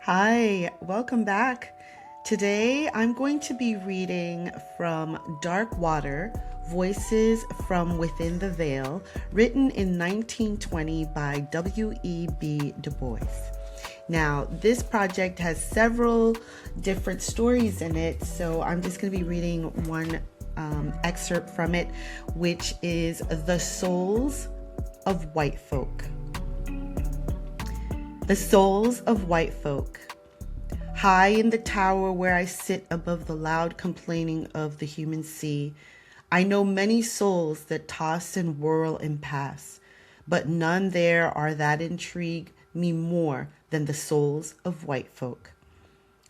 Hi, welcome back. Today I'm going to be reading from Dark Water, Voices from Within the Veil, written in 1920 by W.E.B. DuBois. Now, this project has several different stories in it, so I'm just going to be reading one excerpt from it, which is The Souls of White Folk. The souls of white folk. High in the tower where I sit above the loud complaining of the human sea, I know many souls that toss and whirl and pass, but none there are that intrigue me more than the souls of white folk.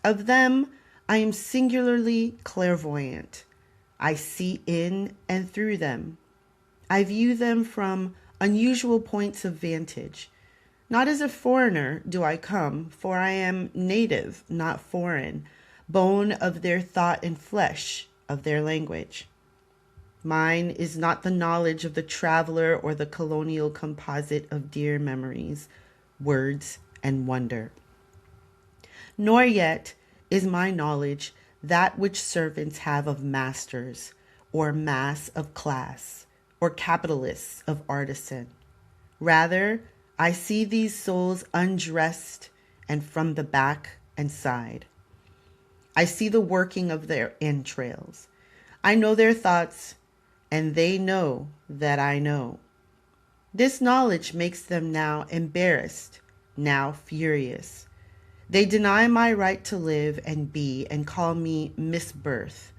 Of them I am singularly clairvoyant. I see in and through them. I view them from unusual points of vantage. Not as a foreigner do I come, for I am native, not foreign, bone of their thought and flesh of their language. Mine is not the knowledge of the traveler or the colonial composite of dear memories, words, and wonder. Nor yet is my knowledge that which servants have of masters, or mass of class, or capitalists of artisan. Rather, I see these souls undressed and from the back and side. I see the working of their entrails. I know their thoughts, and they know that I know. This knowledge makes them now embarrassed, now furious. They deny my right to live and be and call me misbirth.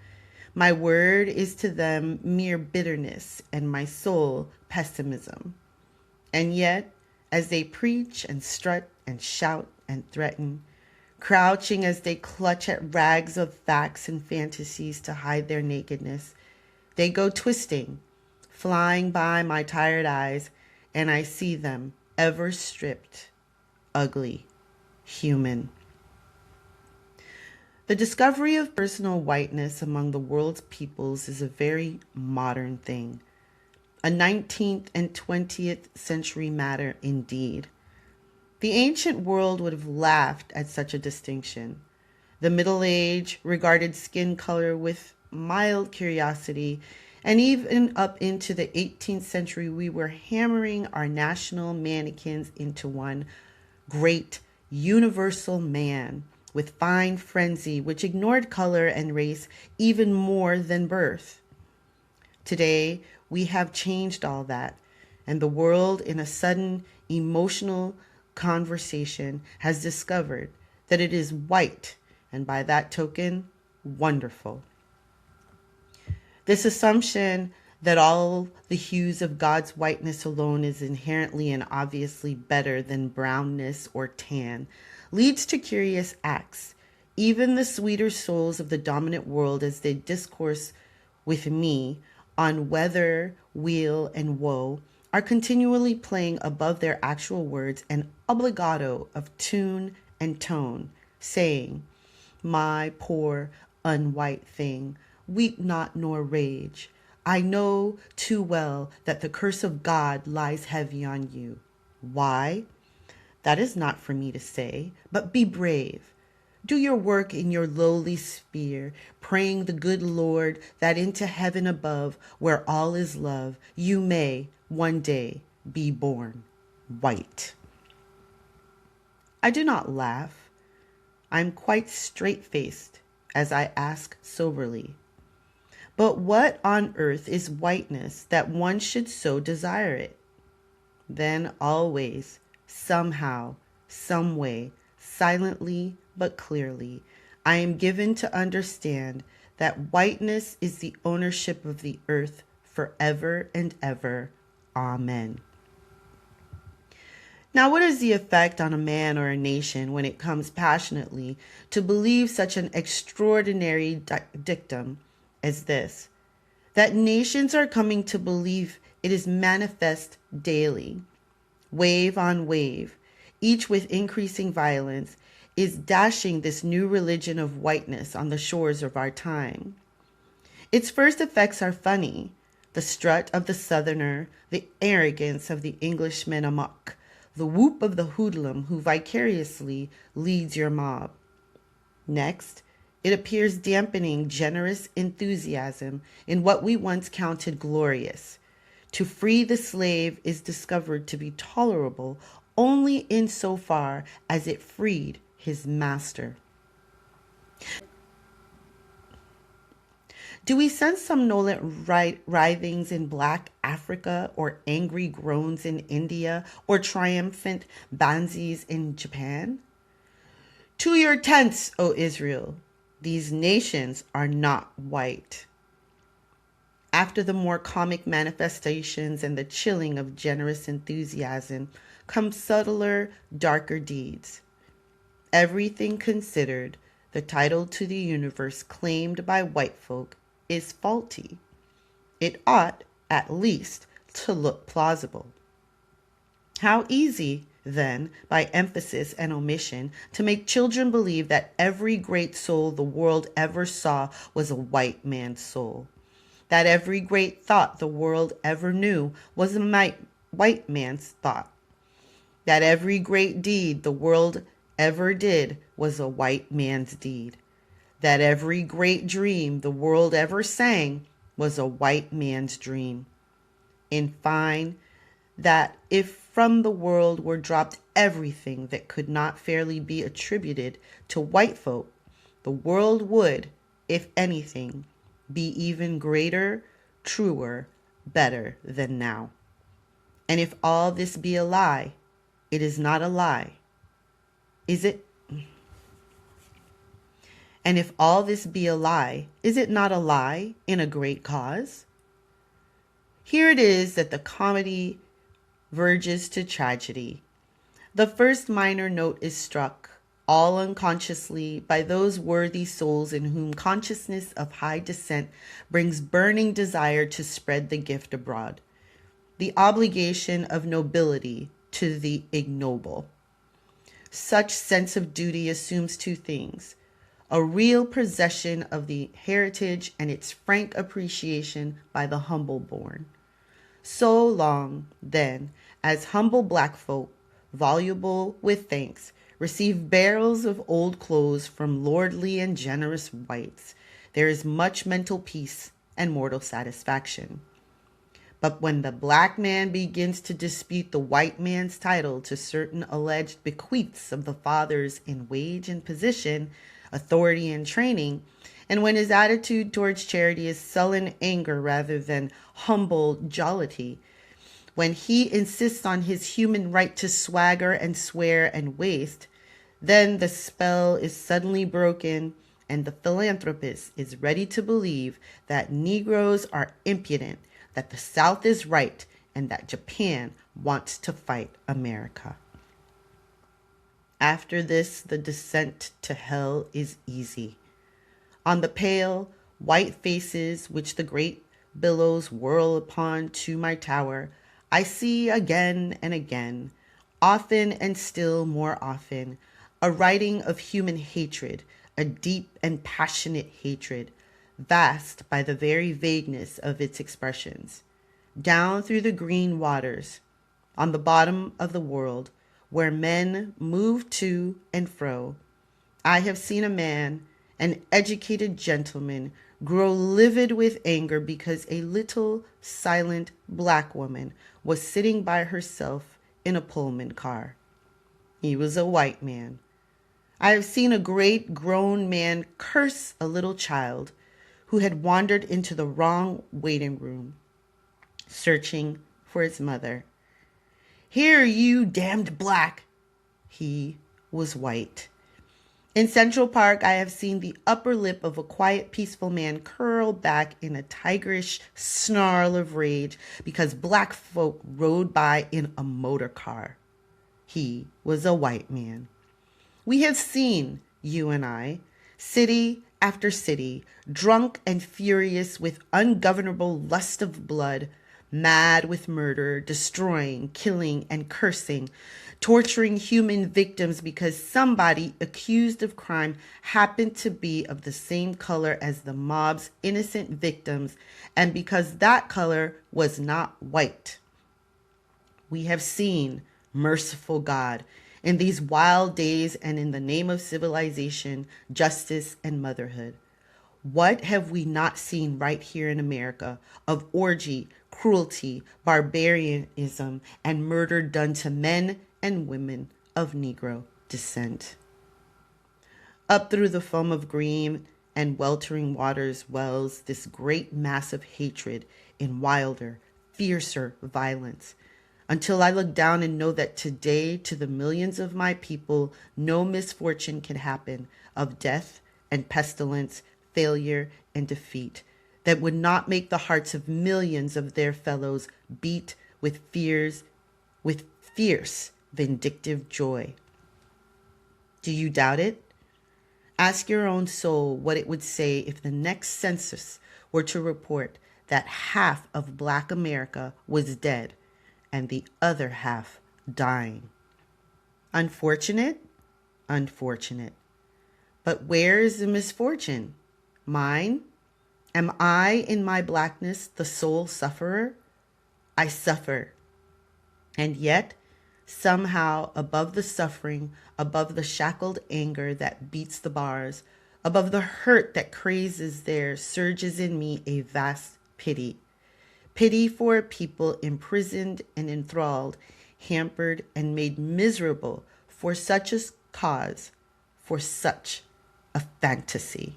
My word is to them mere bitterness and my soul pessimism. And yet, as they preach and strut and shout and threaten, crouching as they clutch at rags of facts and fantasies to hide their nakedness, they go twisting, flying by my tired eyes, and I see them ever stripped, ugly, human. The discovery of personal whiteness among the world's peoples is a very modern thing. A 19th and 20th century matter indeed. The ancient world would have laughed at such a distinction. The Middle Age regarded skin color with mild curiosity, and even up into the 18th century we were hammering our national mannequins into one great universal man with fine frenzy which ignored color and race even more than birth. Today, we have changed all that, and the world, in a sudden emotional conversation, has discovered that it is white, and by that token, wonderful. This assumption that all the hues of God's whiteness alone is inherently and obviously better than brownness or tan leads to curious acts. Even the sweeter souls of the dominant world, as they discourse with me on weather, weal, and woe, are continually playing above their actual words an obligato of tune and tone, saying, "My poor unwhite thing, weep not nor rage. I know too well that the curse of God lies heavy on you. Why? That is not for me to say, but be brave. Do your work in your lowly sphere, praying the good Lord that into heaven above, where all is love, you may one day be born white." I do not laugh. I am quite straight-faced as I ask soberly, but what on earth is whiteness that one should so desire it? Then always, somehow, some way, silently but clearly, I am given to understand that whiteness is the ownership of the earth forever and ever. Amen. Now, what is the effect on a man or a nation when it comes passionately to believe such an extraordinary dictum as this, that nations are coming to believe it is manifest daily, wave on wave, each with increasing violence, is dashing this new religion of whiteness on the shores of our time. Its first effects are funny: the strut of the southerner, the arrogance of the Englishman amok, the whoop of the hoodlum who vicariously leads your mob. Next, it appears dampening generous enthusiasm in what we once counted glorious. To free the slave is discovered to be tolerable only insofar as it freed his master. Do we sense somnolent writhings in Black Africa, or angry groans in India, or triumphant banzis in Japan? To your tents, O Israel! These nations are not white. After the more comic manifestations and the chilling of generous enthusiasm come subtler, darker deeds. Everything considered, the title to the universe claimed by white folk is faulty. It ought, at least, to look plausible. How easy, then, by emphasis and omission, to make children believe that every great soul the world ever saw was a white man's soul, that every great thought the world ever knew was a white man's thought, that every great deed the world ever did was a white man's deed, that every great dream the world ever sang was a white man's dream. In fine, that if from the world were dropped everything that could not fairly be attributed to white folk, the world would, if anything, be even greater, truer, better than now. And if all this be a lie, it is not a lie. Is it? And if all this be a lie, is it not a lie in a great cause? Here it is that the comedy verges to tragedy. The first minor note is struck, all unconsciously, by those worthy souls in whom consciousness of high descent brings burning desire to spread the gift abroad, the obligation of nobility to the ignoble. Such sense of duty assumes two things: a real possession of the heritage and its frank appreciation by the humble born. So long, then, as humble black folk, voluble with thanks, receive barrels of old clothes from lordly and generous whites, there is much mental peace and mortal satisfaction. But when the black man begins to dispute the white man's title to certain alleged bequeaths of the fathers in wage and position, authority and training, and when his attitude towards charity is sullen anger rather than humble jollity, when he insists on his human right to swagger and swear and waste, then the spell is suddenly broken and the philanthropist is ready to believe that Negroes are impudent, that the South is right, and that Japan wants to fight America. After this, the descent to hell is easy. On the pale, white faces which the great billows whirl upon to my tower, I see again and again, often and still more often, a writing of human hatred, a deep and passionate hatred, vast by the very vagueness of its expressions. Down through the green waters, on the bottom of the world, where men move to and fro, I have seen a man, an educated gentleman, grow livid with anger because a little silent black woman was sitting by herself in a Pullman car. He was a white man. I have seen a great grown man curse a little child who had wandered into the wrong waiting room, searching for his mother. "Here, you damned black!" He was white. In Central Park, I have seen the upper lip of a quiet, peaceful man curl back in a tigerish snarl of rage because black folk rode by in a motor car. He was a white man. We have seen, you and I, city after city, drunk and furious with ungovernable lust of blood, mad with murder, destroying, killing, and cursing, torturing human victims because somebody accused of crime happened to be of the same color as the mob's innocent victims, and because that color was not white. We have seen, Merciful God, in these wild days and in the name of civilization, justice, and motherhood, what have we not seen right here in America of orgy, cruelty, barbarianism, and murder done to men and women of Negro descent? Up through the foam of green and weltering waters wells this great mass of hatred in wilder, fiercer violence, until I look down and know that today, to the millions of my people, no misfortune can happen of death and pestilence, failure and defeat that would not make the hearts of millions of their fellows beat with fierce, vindictive joy. Do you doubt it? Ask your own soul what it would say if the next census were to report that half of Black America was dead and the other half dying. Unfortunate? Unfortunate. But where is the misfortune? Mine? Am I in my blackness the sole sufferer? I suffer. And yet, somehow, above the suffering, above the shackled anger that beats the bars, above the hurt that crazes there, surges in me a vast pity. Pity for a people imprisoned and enthralled, hampered and made miserable for such a cause, for such a fantasy.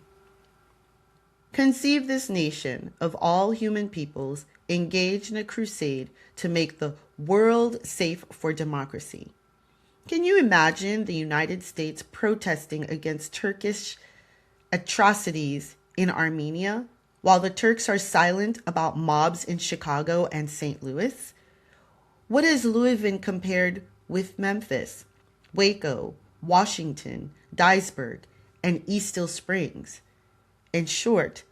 Conceive this nation of all human peoples engaged in a crusade to make the world safe for democracy. Can you imagine the United States protesting against Turkish atrocities in Armenia, while the Turks are silent about mobs in Chicago and St. Louis? What is Louisville compared with Memphis, Waco, Washington, Dyersburg, and Easthill Springs? In short,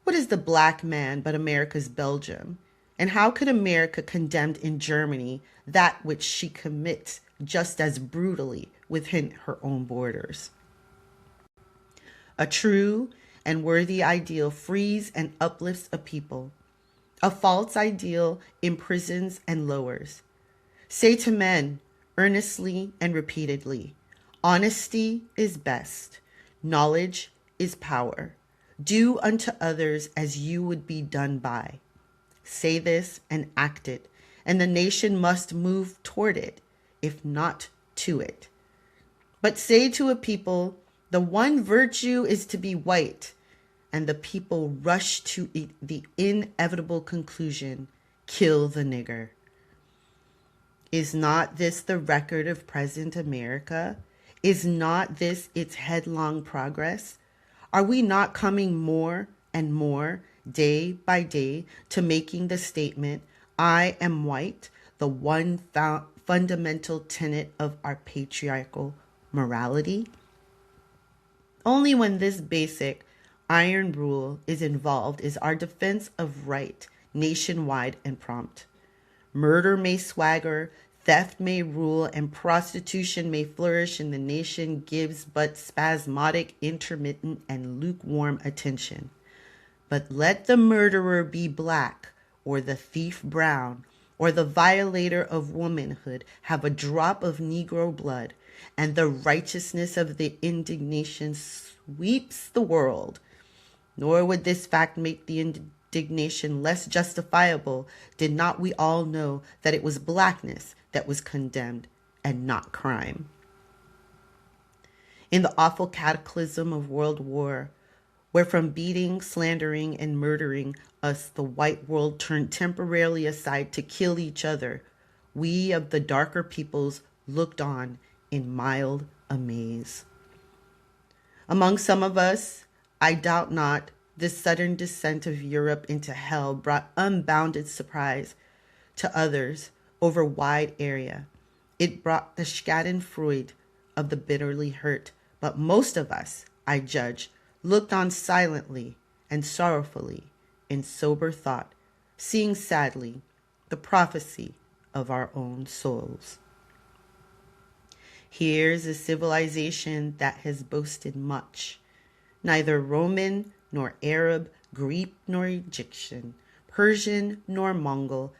what is the Black man but America's Belgium? And how could America condemn in Germany that which she commits just as brutally within her own borders? A true and worthy ideal frees and uplifts a people. A false ideal imprisons and lowers. Say to men, earnestly and repeatedly, honesty is best. Knowledge is power. Do unto others as you would be done by. Say this and act it, and the nation must move toward it, if not to it. But say to a people, the one virtue is to be white, and the people rush to the inevitable conclusion, kill the nigger. Is not this the record of present America? Is not this its headlong progress? Are we not coming more and more, day by day, to making the statement, I am white, the one fundamental tenet of our patriarchal morality? Only when this basic iron rule is involved is our defense of right nationwide and prompt. Murder may swagger, theft may rule, and prostitution may flourish, and the nation gives but spasmodic, intermittent, and lukewarm attention. But let the murderer be Black, or the thief brown, or the violator of womanhood have a drop of Negro blood, and the righteousness of the indignation sweeps the world. Nor would this fact make the indignation less justifiable did not we all know that it was blackness that was condemned and not crime. In the awful cataclysm of World War, where from beating, slandering, and murdering us the white world turned temporarily aside to kill each other, we of the darker peoples looked on in mild amaze. Among some of us, I doubt not, this sudden descent of Europe into hell brought unbounded surprise. To others, over wide area, it brought the schadenfreude of the bitterly hurt. But most of us, I judge, looked on silently and sorrowfully in sober thought, seeing sadly the prophecy of our own souls. Here's a civilization that has boasted much. Neither Roman nor Arab, Greek nor Egyptian, Persian nor Mongol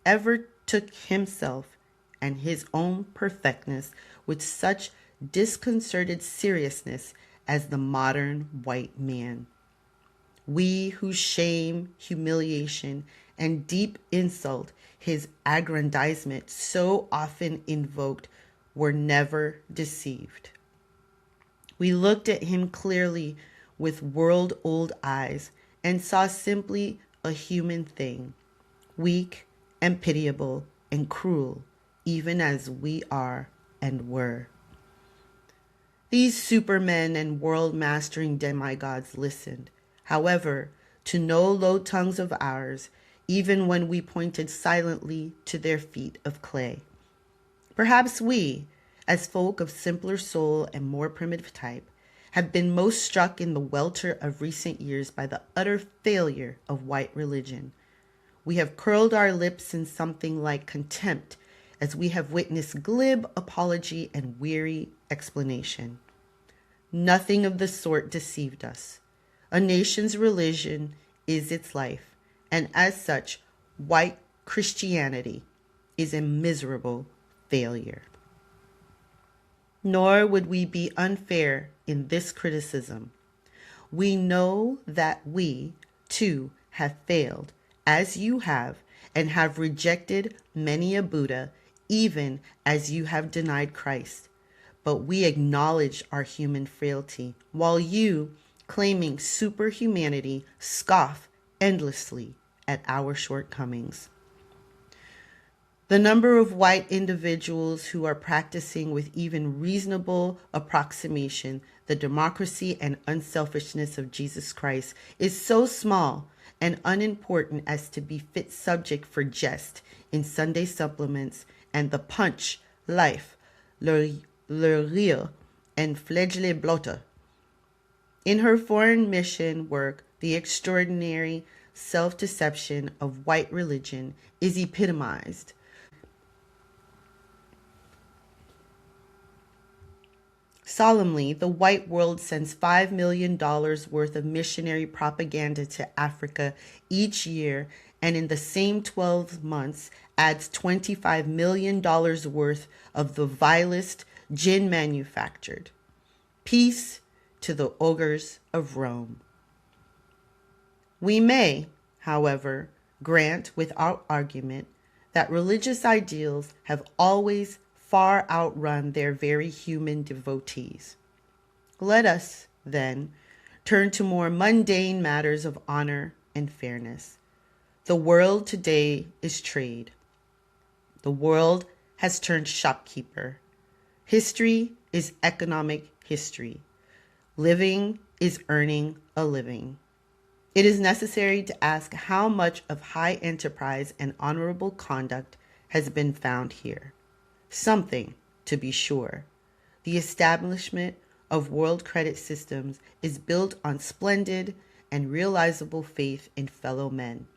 ever took himself and his own perfectness with such disconcerted seriousness as the modern white man. We whose shame, humiliation, and deep insult his aggrandizement so often invoked were never deceived. We looked at him clearly with world-old eyes and saw simply a human thing, weak and pitiable and cruel, even as we are and were. These supermen and world-mastering demigods listened, however, to no low tongues of ours, even when we pointed silently to their feet of clay. Perhaps we, as folk of simpler soul and more primitive type, have been most struck in the welter of recent years by the utter failure of white religion. We have curled our lips in something like contempt as we have witnessed glib apology and weary explanation. Nothing of the sort deceived us. A nation's religion is its life, and as such, white Christianity is a miserable failure. Nor would we be unfair in this criticism. We know that we, too, have failed, as you have, and have rejected many a Buddha, even as you have denied Christ. But we acknowledge our human frailty, while you, claiming superhumanity, scoff endlessly at our shortcomings. The number of white individuals who are practicing with even reasonable approximation the democracy and unselfishness of Jesus Christ is so small and unimportant as to be fit subject for jest in Sunday supplements and the Punch, Life, Le Rire, and Fledgele Blotte. In her foreign mission work, the extraordinary self-deception of white religion is epitomized. Solemnly, the white world sends $5 million worth of missionary propaganda to Africa each year, and in the same 12 months adds $25 million worth of the vilest gin manufactured. Peace to the ogres of Rome. We may, however, grant without argument that religious ideals have always far outrun their very human devotees. Let us, then, turn to more mundane matters of honor and fairness. The world today is trade. The world has turned shopkeeper. History is economic history. Living is earning a living. It is necessary to ask how much of high enterprise and honorable conduct has been found here. Something, to be sure. The establishment of world credit systems is built on splendid and realizable faith in fellow men.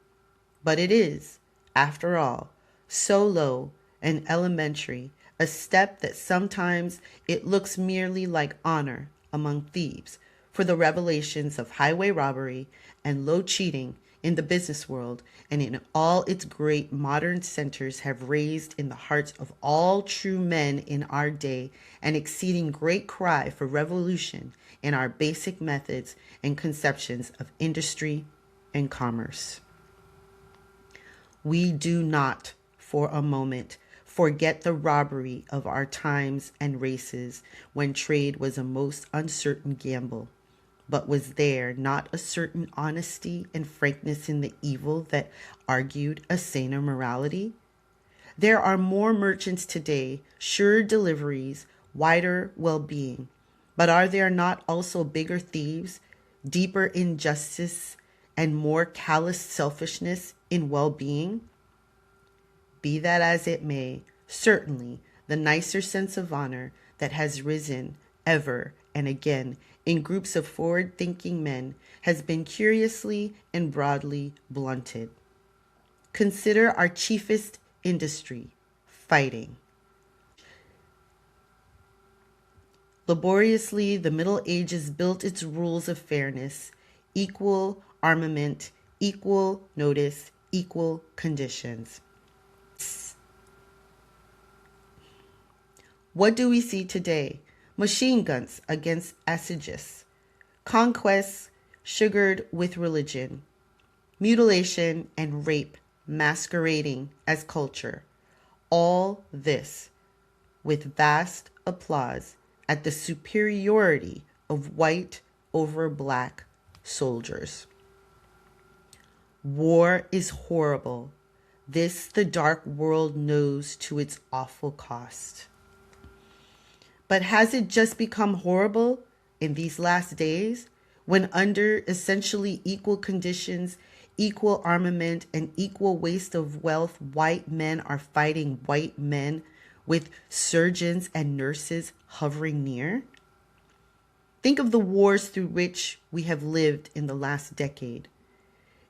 But it is, after all, so low and elementary a step that sometimes it looks merely like honor among thieves, for the revelations of highway robbery and low cheating in the business world and in all its great modern centers have raised in the hearts of all true men in our day an exceeding great cry for revolution in our basic methods and conceptions of industry and commerce. We do not, for a moment, forget the robbery of our times and races when trade was a most uncertain gamble. But was there not a certain honesty and frankness in the evil that argued a saner morality? There are more merchants today, sure deliveries, wider well-being. But are there not also bigger thieves, deeper injustice, and more callous selfishness in well-being? Be that as it may, certainly the nicer sense of honor that has risen ever and again in groups of forward-thinking men has been curiously and broadly blunted. Consider our chiefest industry, fighting. Laboriously, the Middle Ages built its rules of fairness, equal armament, equal notice, equal conditions. What do we see today? Machine guns against assiduous, conquests sugared with religion, mutilation and rape masquerading as culture. All this with vast applause at the superiority of white over black soldiers. War is horrible. This the dark world knows to its awful cost. But has it just become horrible in these last days, when under essentially equal conditions, equal armament, and equal waste of wealth, white men are fighting white men with surgeons and nurses hovering near? Think of the wars through which we have lived in the last decade.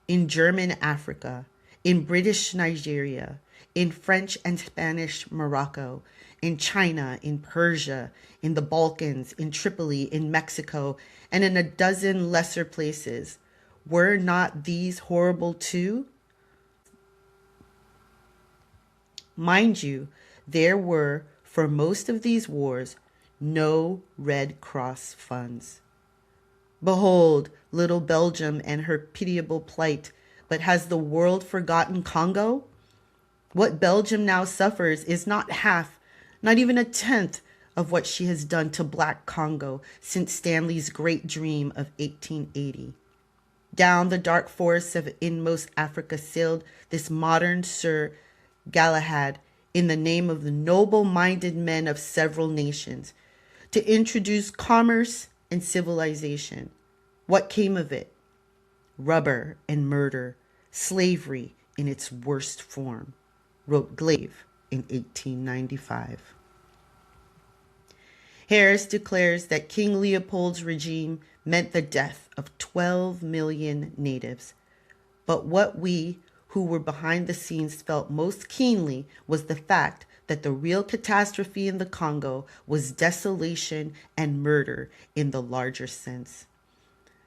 In German Africa, in British Nigeria, in French and Spanish Morocco, in China, in Persia, in the Balkans, in Tripoli, in Mexico, and in a dozen lesser places. Were not these horrible too? Mind you, there were, for most of these wars, no Red Cross funds. Behold, little Belgium and her pitiable plight, but has the world forgotten Congo? What Belgium now suffers is not half, not even a tenth of what she has done to Black Congo since Stanley's great dream of 1880. Down the dark forests of inmost Africa sailed this modern Sir Galahad in the name of the noble-minded men of several nations to introduce commerce and civilization. What came of it? Rubber and murder, slavery in its worst form, wrote Glaive in 1895. Harris declares that King Leopold's regime meant the death of 12 million natives. But what we, who were behind the scenes, felt most keenly was the fact that the real catastrophe in the Congo was desolation and murder in the larger sense.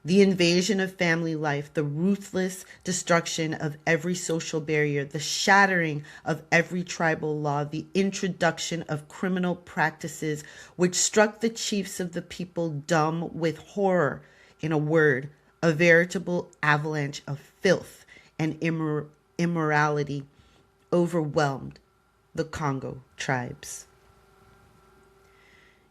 The invasion of family life, the ruthless destruction of every social barrier, the shattering of every tribal law, the introduction of criminal practices which struck the chiefs of the people dumb with horror, in a word, a veritable avalanche of filth and immorality overwhelmed the Congo tribes.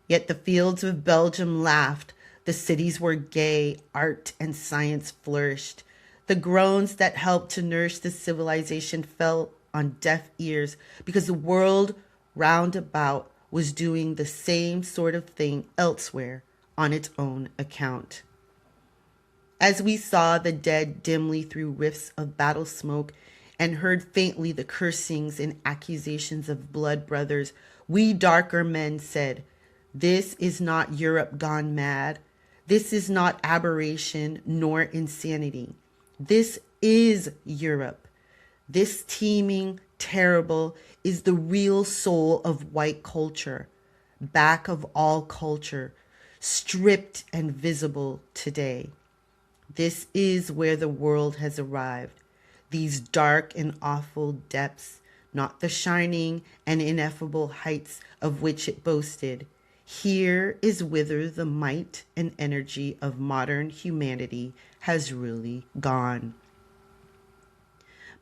Yet the fields of Belgium laughed. The cities were gay, art and science flourished. The groans that helped to nourish the civilization fell on deaf ears because the world round about was doing the same sort of thing elsewhere on its own account. As we saw the dead dimly through rifts of battle smoke and heard faintly the cursings and accusations of blood brothers, we darker men said, "This is not Europe gone mad. This is not aberration nor insanity. This is Europe. This teeming, terrible, is the real soul of white culture, back of all culture, stripped and visible today. This is where the world has arrived, these dark and awful depths, not the shining and ineffable heights of which it boasted. Here is whither the might and energy of modern humanity has really gone."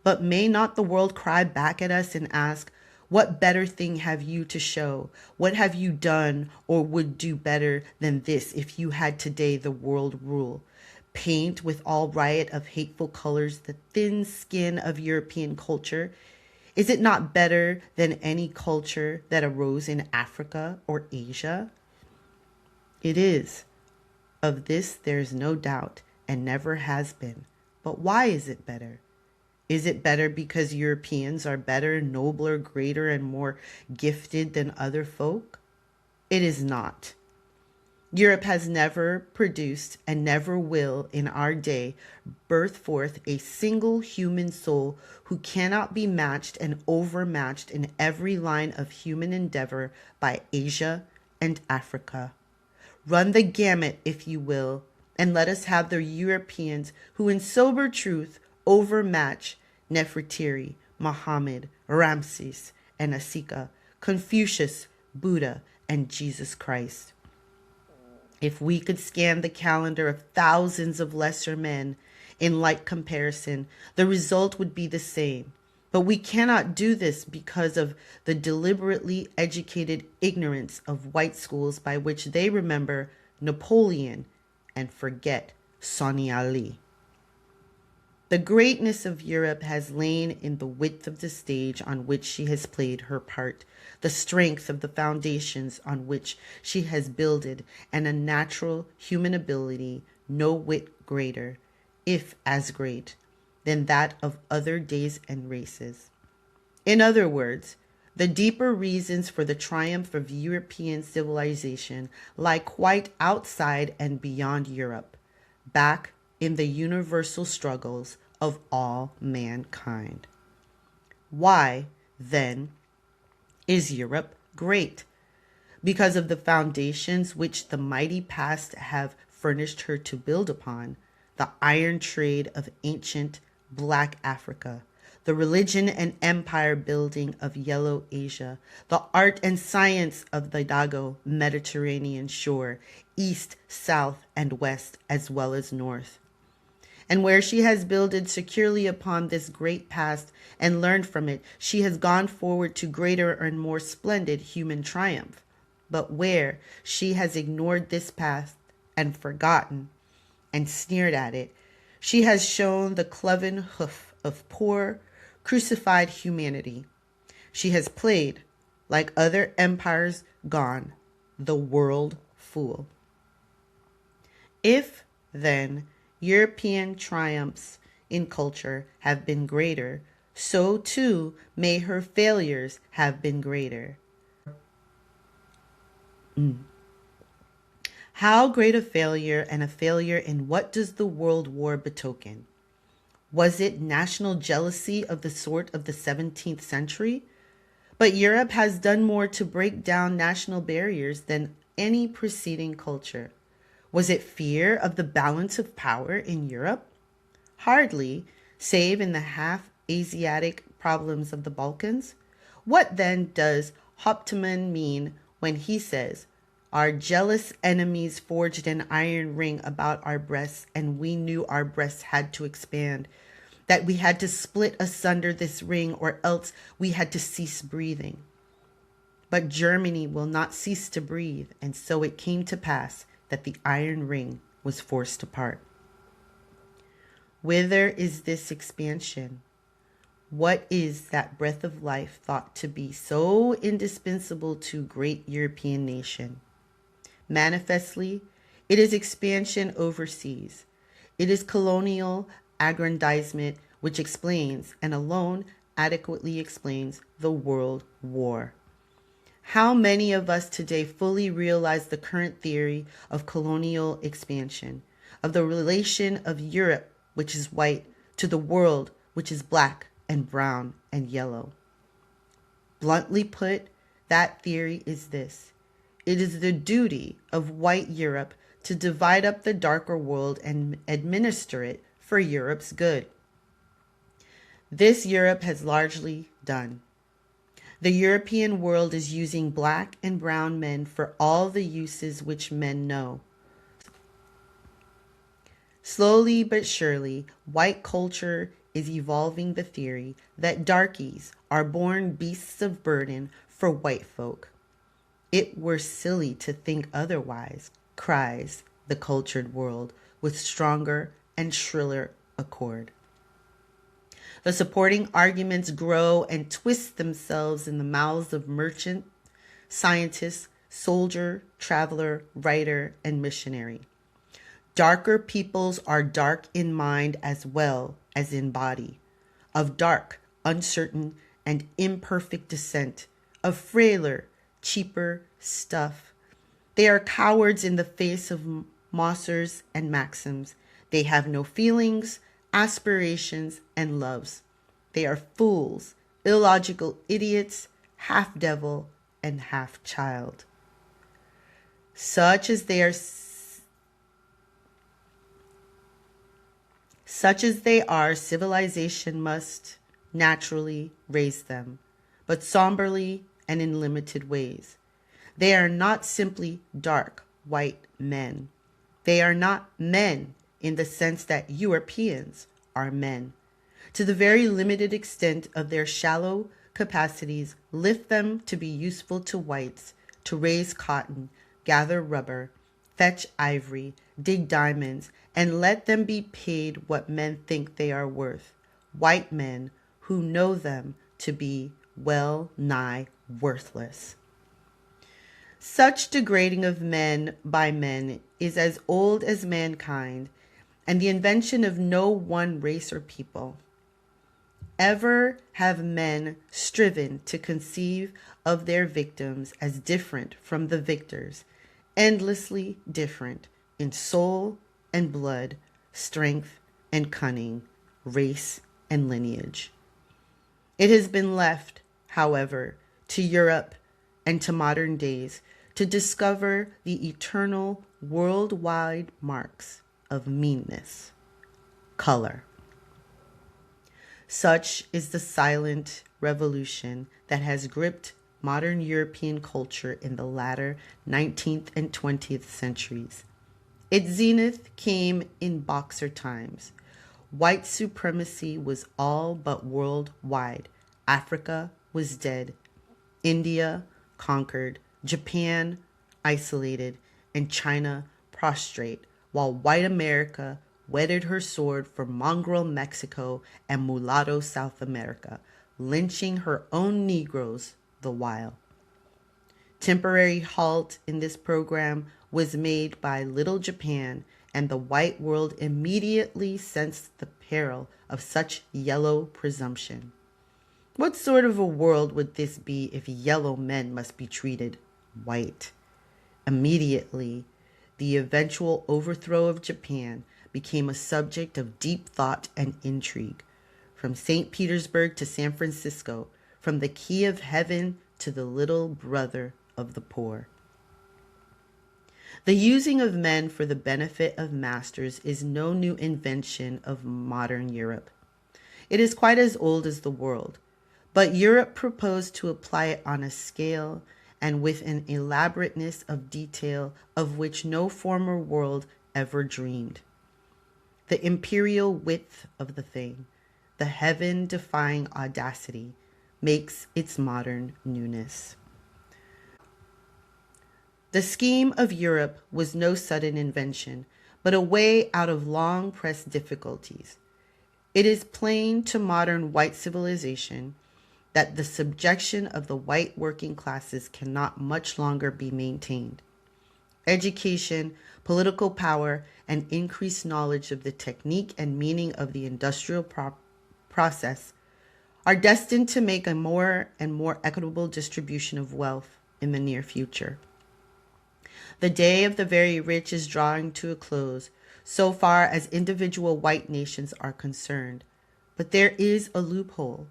But may not the world cry back at us and ask, what better thing have you to show? What have you done or would do better than this if you had today the world rule? Paint with all riot of hateful colors the thin skin of European culture? Is it not better than any culture that arose in Africa or Asia? It is. Of this there is no doubt and never has been. But why is it better? Is it better because Europeans are better, nobler, greater, and more gifted than other folk? It is not. Europe has never produced and never will in our day birth forth a single human soul who cannot be matched and overmatched in every line of human endeavor by Asia and Africa. Run the gamut, if you will, and let us have the Europeans who in sober truth overmatch Nefertiti, Muhammad, Ramses, and Asika, Confucius, Buddha, and Jesus Christ. If we could scan the calendar of thousands of lesser men in like comparison, the result would be the same. But we cannot do this because of the deliberately educated ignorance of white schools by which they remember Napoleon and forget Sonny Ali. The greatness of Europe has lain in the width of the stage on which she has played her part, the strength of the foundations on which she has builded, and a natural human ability no whit greater, if as great, than that of other days and races. In other words, the deeper reasons for the triumph of European civilization lie quite outside and beyond Europe, back in the universal struggles of all mankind. Why, then, is Europe great? Because of the foundations which the mighty past have furnished her to build upon, the iron trade of ancient Black Africa, the religion and empire building of Yellow Asia, the art and science of the Dago Mediterranean shore, east, south, and west, as well as north. And where she has builded securely upon this great past and learned from it, she has gone forward to greater and more splendid human triumph. But where she has ignored this past and forgotten and sneered at it, she has shown the cloven hoof of poor, crucified humanity. She has played, like other empires gone, the world fool. If, then, European triumphs in culture have been greater, so too may her failures have been greater. How great a failure, and a failure in what does the World War betoken? Was it national jealousy of the sort of the 17th century? But Europe has done more to break down national barriers than any preceding culture. Was it fear of the balance of power in Europe? Hardly, save in the half-Asiatic problems of the Balkans. What then does Hauptmann mean when he says, "Our jealous enemies forged an iron ring about our breasts, and we knew our breasts had to expand, that we had to split asunder this ring, or else we had to cease breathing. But Germany will not cease to breathe, and so it came to pass that the iron ring was forced apart." Whither is this expansion? What is that breath of life thought to be so indispensable to great European nation? Manifestly, it is expansion overseas. It is colonial aggrandizement which explains, and alone adequately explains, the World War. How many of us today fully realize the current theory of colonial expansion, of the relation of Europe, which is white, to the world, which is black and brown and yellow? Bluntly put, that theory is this: it is the duty of white Europe to divide up the darker world and administer it for Europe's good. This Europe has largely done. The European world is using black and brown men for all the uses which men know. Slowly but surely, white culture is evolving the theory that darkies are born beasts of burden for white folk. It were silly to think otherwise, cries the cultured world with stronger and shriller accord. The supporting arguments grow and twist themselves in the mouths of merchant, scientist, soldier, traveler, writer, and missionary. Darker peoples are dark in mind as well as in body, of dark, uncertain, and imperfect descent, of frailer, cheaper stuff. They are cowards in the face of Mossers and maxims. They have no feelings, aspirations, and loves. They are fools, illogical idiots, half devil and half child. Such as they are, civilization must naturally raise them, but somberly and in limited ways. They are not simply dark white men. They are not men in the sense that Europeans are men. To the very limited extent of their shallow capacities, lift them to be useful to whites, to raise cotton, gather rubber, fetch ivory, dig diamonds, and let them be paid what men think they are worth. White men who know them to be well nigh worthless. Such degrading of men by men is as old as mankind and the invention of no one race or people. Ever have men striven to conceive of their victims as different from the victors, endlessly different in soul and blood, strength and cunning, race and lineage? It has been left, however, to Europe and to modern days to discover the eternal worldwide marks of meanness, color. Such is the silent revolution that has gripped modern European culture in the latter 19th and 20th centuries. Its zenith came in Boxer times. White supremacy was all but worldwide. Africa was dead. India conquered. Japan isolated. And China prostrate, while white America whetted her sword for mongrel Mexico and mulatto South America, lynching her own Negroes the while. Temporary halt in this program was made by Little Japan, and the white world immediately sensed the peril of such yellow presumption. What sort of a world would this be if yellow men must be treated white? Immediately, the eventual overthrow of Japan became a subject of deep thought and intrigue. From St. Petersburg to San Francisco, from the key of heaven to the little brother of the poor. The using of men for the benefit of masters is no new invention of modern Europe. It is quite as old as the world, but Europe proposed to apply it on a scale and with an elaborateness of detail of which no former world ever dreamed. The imperial width of the thing, the heaven-defying audacity, makes its modern newness. The scheme of Europe was no sudden invention, but a way out of long-pressed difficulties. It is plain to modern white civilization that the subjection of the white working classes cannot much longer be maintained. Education, political power, and increased knowledge of the technique and meaning of the industrial process are destined to make a more and more equitable distribution of wealth in the near future. The day of the very rich is drawing to a close, so far as individual white nations are concerned. But there is a loophole.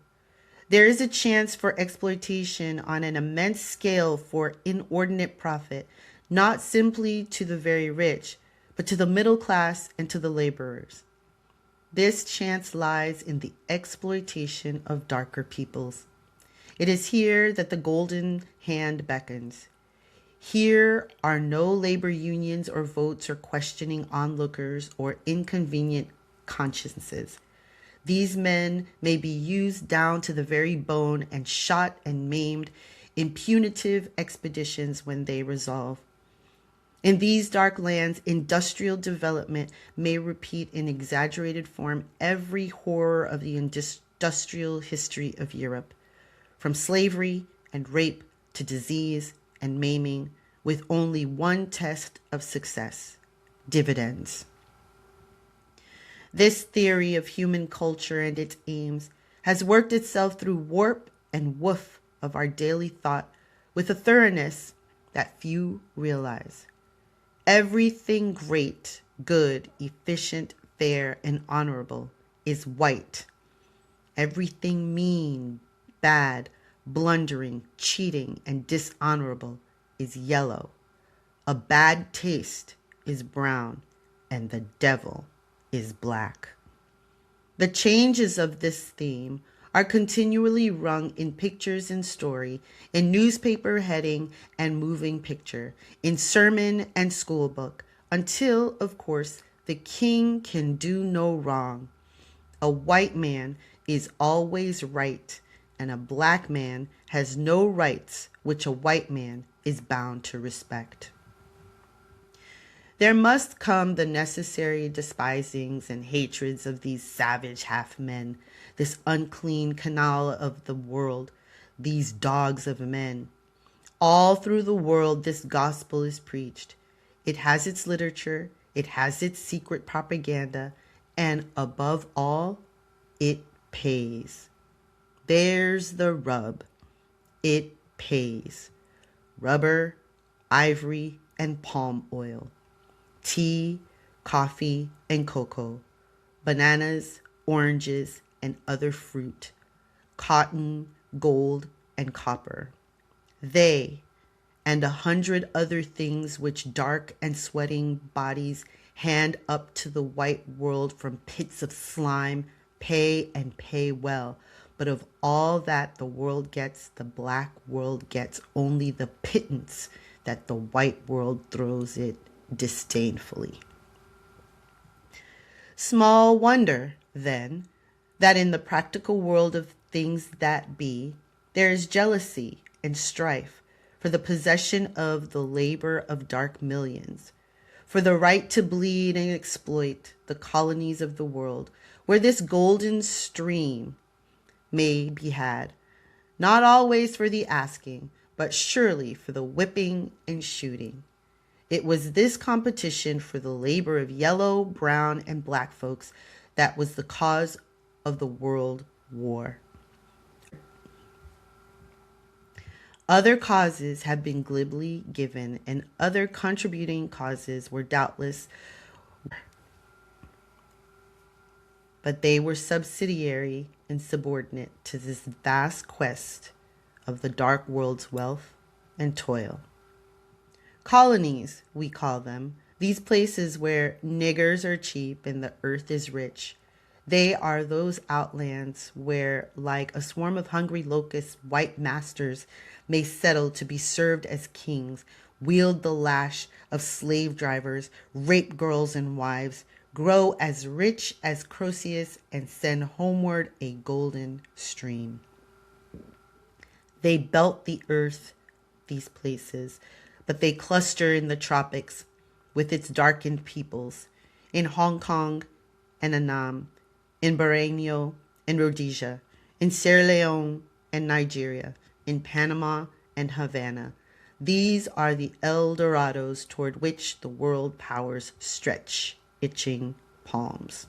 There is a chance for exploitation on an immense scale for inordinate profit, not simply to the very rich, but to the middle class and to the laborers. This chance lies in the exploitation of darker peoples. It is here that the golden hand beckons. Here are no labor unions or votes or questioning onlookers or inconvenient consciences. These men may be used down to the very bone and shot and maimed in punitive expeditions when they resolve. In these dark lands, industrial development may repeat in exaggerated form every horror of the industrial history of Europe, from slavery and rape to disease and maiming, with only one test of success: dividends. This theory of human culture and its aims has worked itself through warp and woof of our daily thought with a thoroughness that few realize. Everything great, good, efficient, fair, and honorable is white. Everything mean, bad, blundering, cheating, and dishonorable is yellow. A bad taste is brown, and the devil is black. The changes of this theme are continually rung in pictures and story, in newspaper heading and moving picture, in sermon and school book, until, of course, the king can do no wrong. A white man is always right, and a black man has no rights which a white man is bound to respect. There must come the necessary despisings and hatreds of these savage half-men, this unclean canal of the world, these dogs of men. All through the world this gospel is preached. It has its literature, it has its secret propaganda, and above all, it pays. There's the rub. It pays. Rubber, ivory, and palm oil. Tea, coffee, and cocoa, bananas, oranges, and other fruit, cotton, gold, and copper. They, and 100 other things which dark and sweating bodies hand up to the white world from pits of slime, pay and pay well. But of all that the world gets, the black world gets only the pittance that the white world throws it disdainfully. Small wonder, then, that in the practical world of things that be, there is jealousy and strife for the possession of the labor of dark millions, for the right to bleed and exploit the colonies of the world, where this golden stream may be had, not always for the asking, but surely for the whipping and shooting. It was this competition for the labor of yellow, brown, and black folks that was the cause of the World War. Other causes have been glibly given, and other contributing causes were doubtless, but they were subsidiary and subordinate to this vast quest of the dark world's wealth and toil. Colonies, we call them, these places where niggers are cheap and the earth is rich. They are those outlands where, like a swarm of hungry locusts, white masters may settle to be served as kings, wield the lash of slave drivers, rape girls and wives, grow as rich as Croesus, and send homeward a golden stream. They belt the earth, these places, but they cluster in the tropics with its darkened peoples, in Hong Kong and Annam, in Borneo and Rhodesia, in Sierra Leone and Nigeria, in Panama and Havana. These are the El Dorados toward which the world powers stretch itching palms.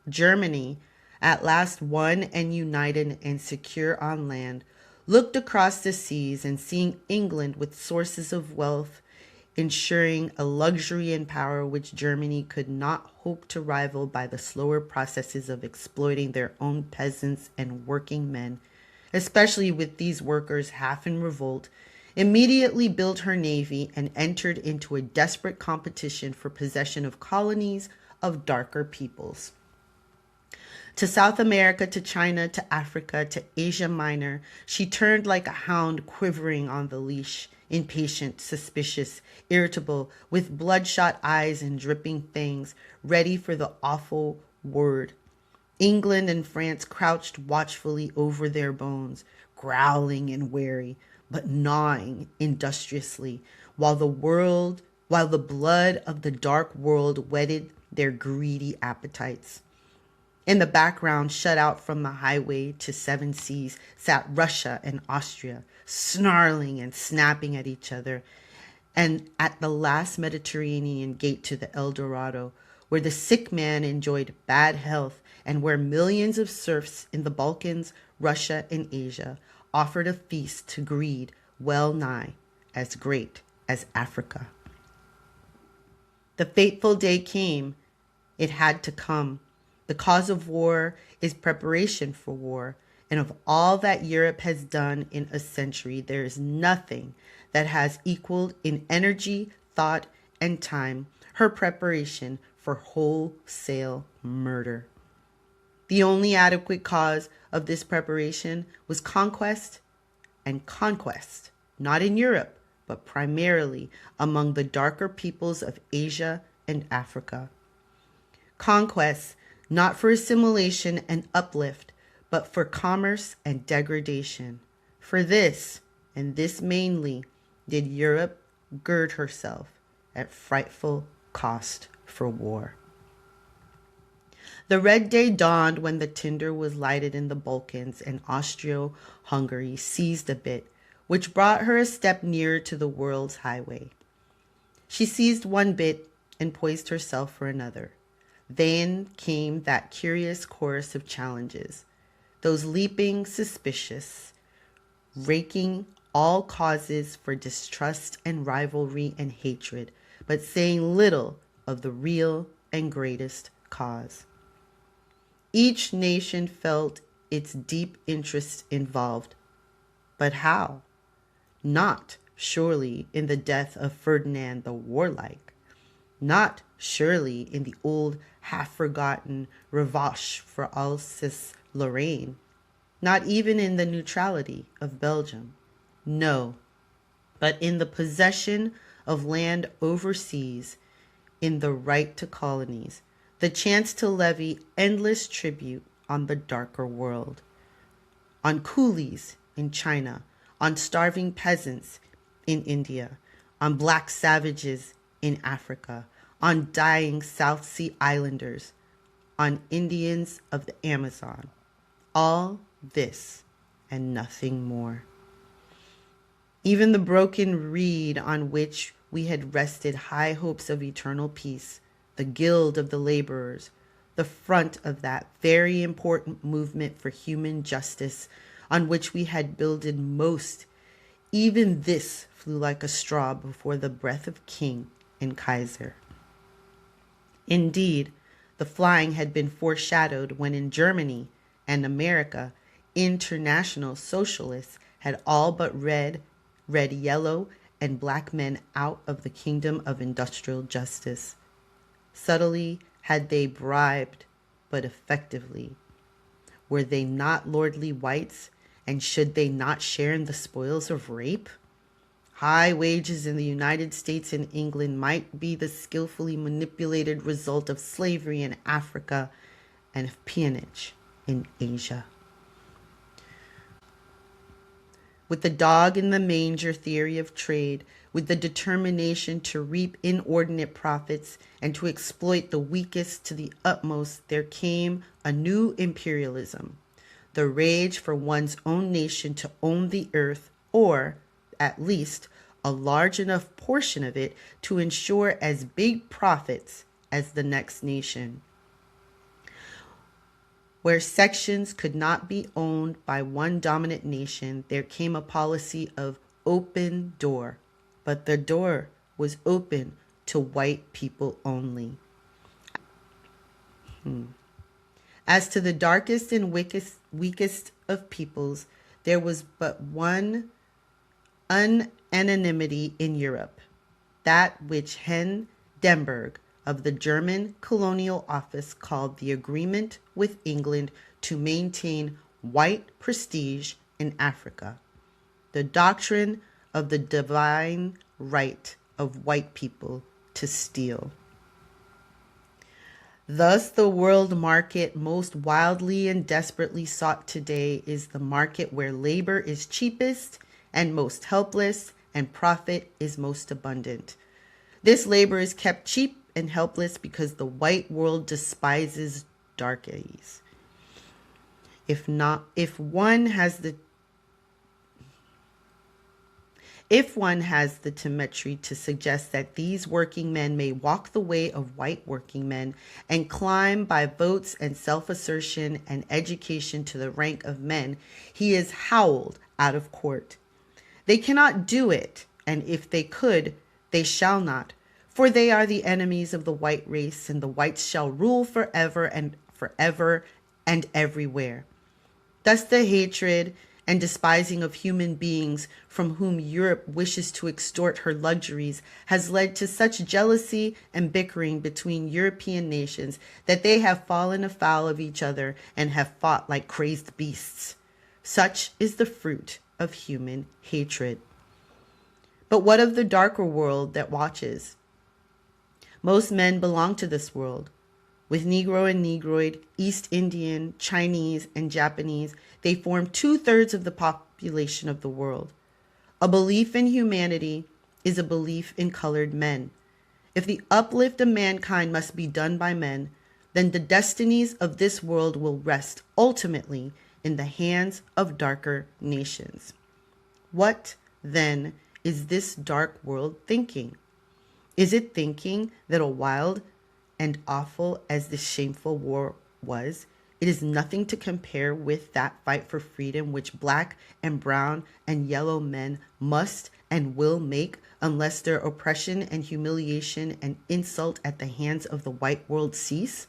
Germany, at last won and united and secure on land, looked across the seas and seeing England with sources of wealth, ensuring a luxury and power which Germany could not hope to rival by the slower processes of exploiting their own peasants and working men, especially with these workers half in revolt, immediately built her navy and entered into a desperate competition for possession of colonies of darker peoples. To South America, to China, to Africa, to Asia Minor, she turned like a hound quivering on the leash, impatient, suspicious, irritable, with bloodshot eyes and dripping fangs, ready for the awful word. England and France crouched watchfully over their bones, growling and wary, but gnawing industriously, while the blood of the dark world whetted their greedy appetites. In the background, shut out from the highway to seven seas, sat Russia and Austria, snarling and snapping at each other. And at the last Mediterranean gate to the El Dorado, where the sick man enjoyed bad health and where millions of serfs in the Balkans, Russia, and Asia offered a feast to greed well nigh as great as Africa. The fateful day came. It had to come. The cause of war is preparation for war, and of all that Europe has done in a century, there is nothing that has equaled in energy, thought, and time her preparation for wholesale murder. The only adequate cause of this preparation was conquest and conquest, not in Europe, but primarily among the darker peoples of Asia and Africa. Conquest, not for assimilation and uplift, but for commerce and degradation. For this, and this mainly, did Europe gird herself at frightful cost for war. The red day dawned when the tinder was lighted in the Balkans and Austro-Hungary seized a bit, which brought her a step nearer to the world's highway. She seized one bit and poised herself for another. Then came that curious chorus of challenges, those leaping suspicious, raking all causes for distrust and rivalry and hatred, but saying little of the real and greatest cause. Each nation felt its deep interest involved. But how? Not, surely, in the death of Ferdinand the Warlike. Not, surely, in the old half-forgotten revanche for Alsace-Lorraine. Not even in the neutrality of Belgium. No, but in the possession of land overseas, in the right to colonies, the chance to levy endless tribute on the darker world, on coolies in China, on starving peasants in India, on black savages in Africa, on dying South Sea Islanders, on Indians of the Amazon. All this and nothing more. Even the broken reed on which we had rested high hopes of eternal peace, the Guild of the Laborers, the front of that very important movement for human justice on which we had builded most, even this flew like a straw before the breath of king and Kaiser. Indeed, the flying had been foreshadowed when in Germany and America, international socialists had all but read yellow, and black men out of the kingdom of industrial justice. Subtly had they bribed, but effectively. Were they not lordly whites, and should they not share in the spoils of rape? High wages in the United States and England might be the skillfully manipulated result of slavery in Africa and of peonage in Asia. With the dog in the manger theory of trade, with the determination to reap inordinate profits and to exploit the weakest to the utmost, there came a new imperialism, the rage for one's own nation to own the earth, or, at least, a large enough portion of it to ensure as big profits as the next nation. Where sections could not be owned by one dominant nation, there came a policy of open door, but the door was open to white people only. As to the darkest and weakest of peoples, there was but one unanimity in Europe, that which Hen Denberg of the German Colonial Office called the agreement with England to maintain white prestige in Africa, the doctrine of the divine right of white people to steal. Thus, the world market most wildly and desperately sought today is the market where labor is cheapest and most helpless and profit is most abundant. This labor is kept cheap and helpless because the white world despises darkies. If one has the temerity to suggest that these working men may walk the way of white working men and climb by votes and self-assertion and education to the rank of men, he is howled out of court. They cannot do it, and if they could, they shall not, for they are the enemies of the white race, and the whites shall rule forever and everywhere. Thus the hatred and despising of human beings from whom Europe wishes to extort her luxuries has led to such jealousy and bickering between European nations that they have fallen afoul of each other and have fought like crazed beasts. Such is the fruit of human hatred. But what of the darker world that watches? Most men belong to this world. With Negro and Negroid, East Indian, Chinese, and Japanese, they form 2/3 of the population of the world. A belief in humanity is a belief in colored men. If the uplift of mankind must be done by men, then the destinies of this world will rest ultimately in the hands of darker nations. What, then, is this dark world thinking? Is it thinking that a wild and awful as this shameful war was, it is nothing to compare with that fight for freedom which black and brown and yellow men must and will make unless their oppression and humiliation and insult at the hands of the white world cease?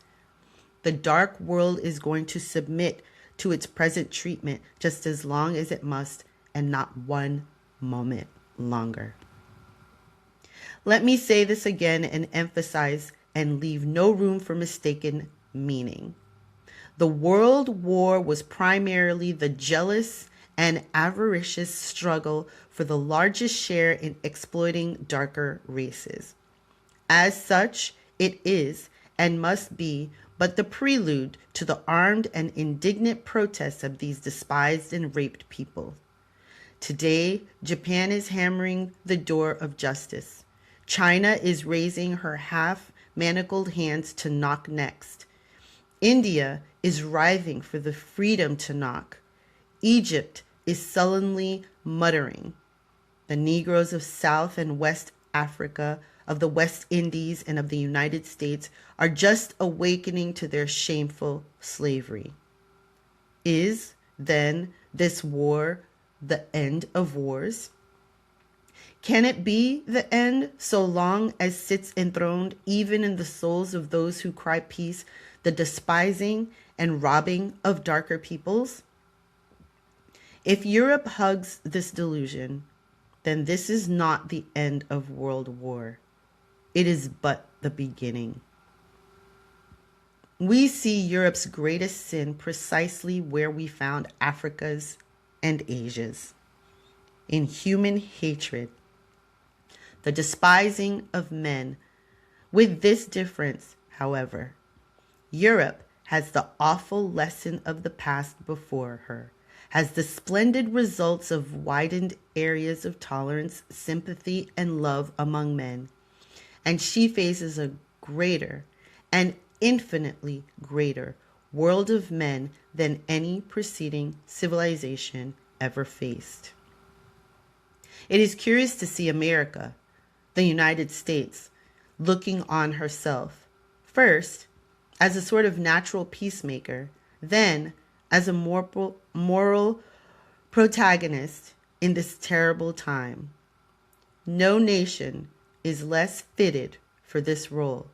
The dark world is going to submit to its present treatment just as long as it must, and not one moment longer. Let me say this again and emphasize and leave no room for mistaken meaning. The World War was primarily the jealous and avaricious struggle for the largest share in exploiting darker races. As such, it is and must be but the prelude to the armed and indignant protests of these despised and raped people. Today, Japan is hammering the door of justice. China is raising her half-manacled hands to knock next. India is writhing for the freedom to knock. Egypt is sullenly muttering. The Negroes of South and West Africa, of the West Indies, and of the United States are just awakening to their shameful slavery. Is, then, this war the end of wars? Can it be the end so long as sits enthroned even in the souls of those who cry peace, the despising and robbing of darker peoples? If Europe hugs this delusion, then this is not the end of world war. It is but the beginning. We see Europe's greatest sin precisely where we found Africa's and Asia's, in human hatred, the despising of men. With this difference, however, Europe has the awful lesson of the past before her, has the splendid results of widened areas of tolerance, sympathy, and love among men, and she faces a greater and infinitely greater world of men than any preceding civilization ever faced. It is curious to see America, the United States, looking on herself, first as a sort of natural peacemaker, then as a moral protagonist in this terrible time. No nation is less fitted for this role.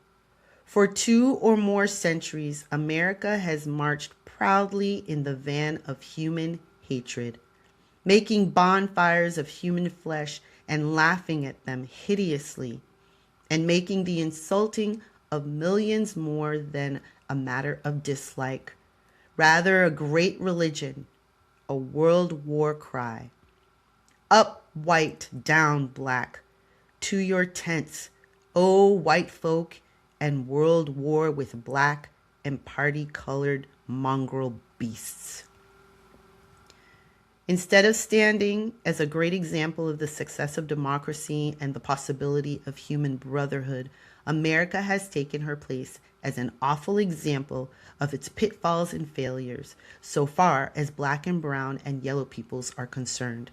For 2 or more centuries, America has marched proudly in the van of human hatred, making bonfires of human flesh and laughing at them hideously, and making the insulting of millions more than a matter of dislike, rather a great religion, a world war cry. Up white, down black, to your tents, O white folk, and world war with black and party-colored mongrel beasts. Instead of standing as a great example of the success of democracy and the possibility of human brotherhood, America has taken her place as an awful example of its pitfalls and failures, so far as black and brown and yellow peoples are concerned.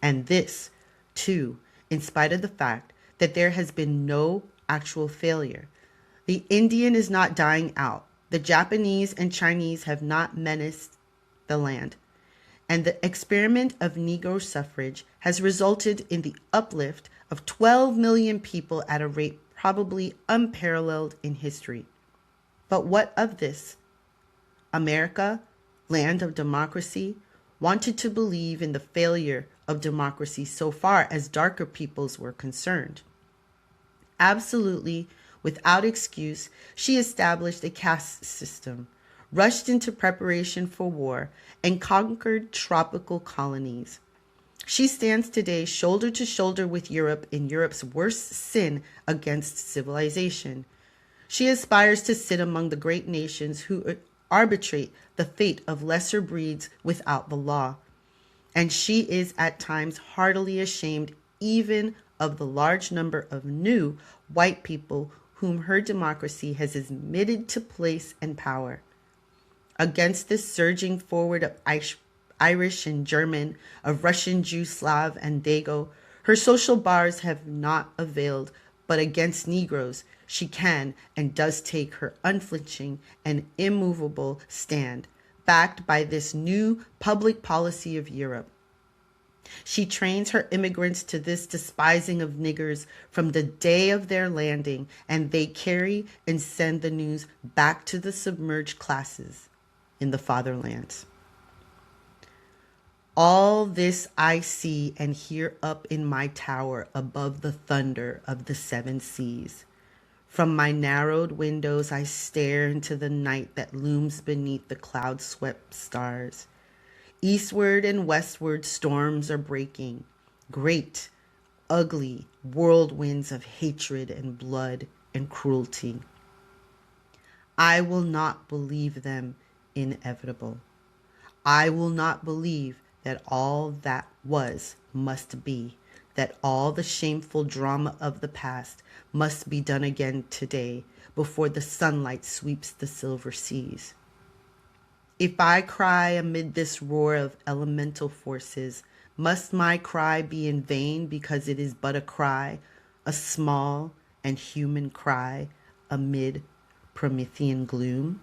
And this, too, in spite of the fact that there has been no actual failure. The Indian is not dying out. The Japanese and Chinese have not menaced the land. And the experiment of Negro suffrage has resulted in the uplift of 12 million people at a rate probably unparalleled in history. But what of this? America, land of democracy, wanted to believe in the failure of democracy so far as darker peoples were concerned. Absolutely, without excuse, she established a caste system, rushed into preparation for war, and conquered tropical colonies. She stands today shoulder to shoulder with Europe in Europe's worst sin against civilization. She aspires to sit among the great nations who arbitrate the fate of lesser breeds without the law. And she is at times heartily ashamed even of the large number of new white people whom her democracy has admitted to place and power. Against this surging forward of Irish and German, of Russian, Jew, Slav, and Dago, her social bars have not availed, but against Negroes she can and does take her unflinching and immovable stand, backed by this new public policy of Europe. She trains her immigrants to this despising of niggers from the day of their landing, and they carry and send the news back to the submerged classes in the fatherlands. All this I see and hear up in my tower above the thunder of the seven seas. From my narrowed windows I stare into the night that looms beneath the cloud-swept stars. Eastward and westward storms are breaking, great, ugly whirlwinds of hatred and blood and cruelty. I will not believe them inevitable. I will not believe that all that was must be, that all the shameful drama of the past must be done again today before the sunlight sweeps the silver seas. If I cry amid this roar of elemental forces, must my cry be in vain because it is but a cry, a small and human cry amid Promethean gloom?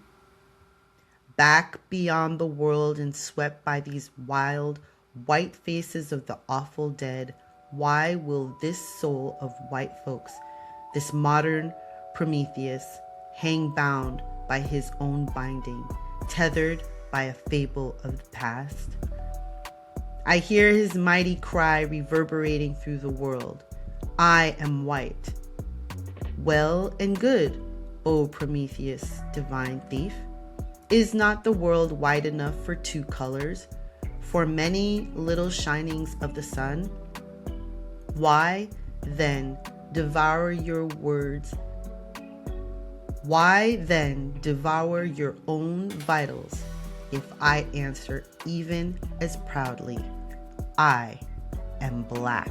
Back beyond the world and swept by these wild, white faces of the awful dead, why will this soul of white folks, this modern Prometheus, hang bound by his own binding, tethered by a fable of the past? I hear his mighty cry reverberating through the world. I am white. Well and good, O Prometheus, divine thief. Is not the world wide enough for two colors, for many little shinings of the sun? Why, then, devour your words? Why, then, devour your own vitals if I answer even as proudly, I am black?